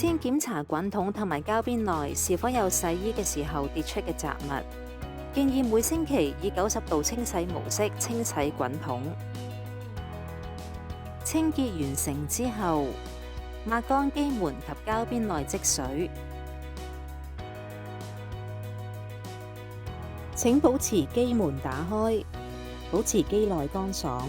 先檢查滾筒同埋膠邊內是否有洗衣嘅時候跌出嘅雜物。建議每星期以90度清洗模式清洗滾筒。清潔完成之後，抹乾機門及膠邊內積水。請保持機門打開，保持機內乾爽。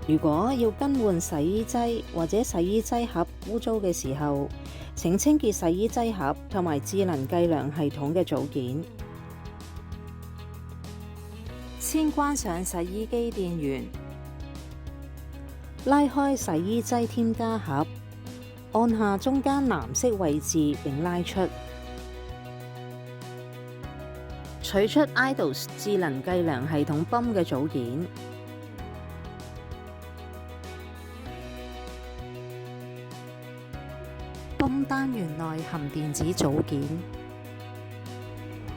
如果要更換洗衣劑或者洗衣劑盒污糟嘅時候，請清潔洗衣劑盒同埋智能計量系統嘅組件。先關上洗衣機電源，拉開洗衣劑添加盒，按下中間藍色位置並拉出，取出 IDOS 智能計量系統泵嘅組件。泵單元內含電子組件，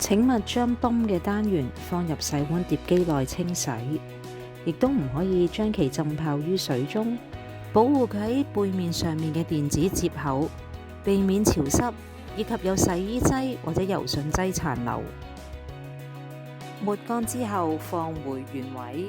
請勿將泵嘅單元放入洗碗碟機內清洗，亦都唔可以將其浸泡於水中，保護佢喺背面上面嘅電子接口，避免潮濕以及有洗衣劑或者柔順劑殘留。抹乾之後放回原位。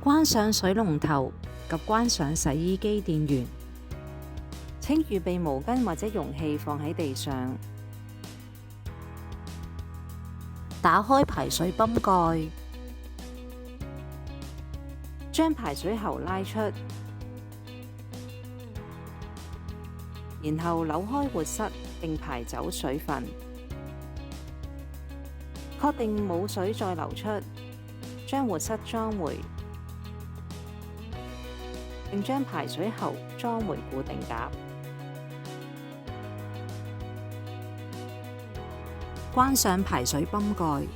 關上水龍頭及關上洗衣機電源。請預備毛巾或者容器放喺地上。打開排水泵蓋，將排水喉拉出，然後扭開活塞並排走水分。確定冇水再流出，將活塞裝回，並將排水喉裝回固定夾。關上排水泵蓋。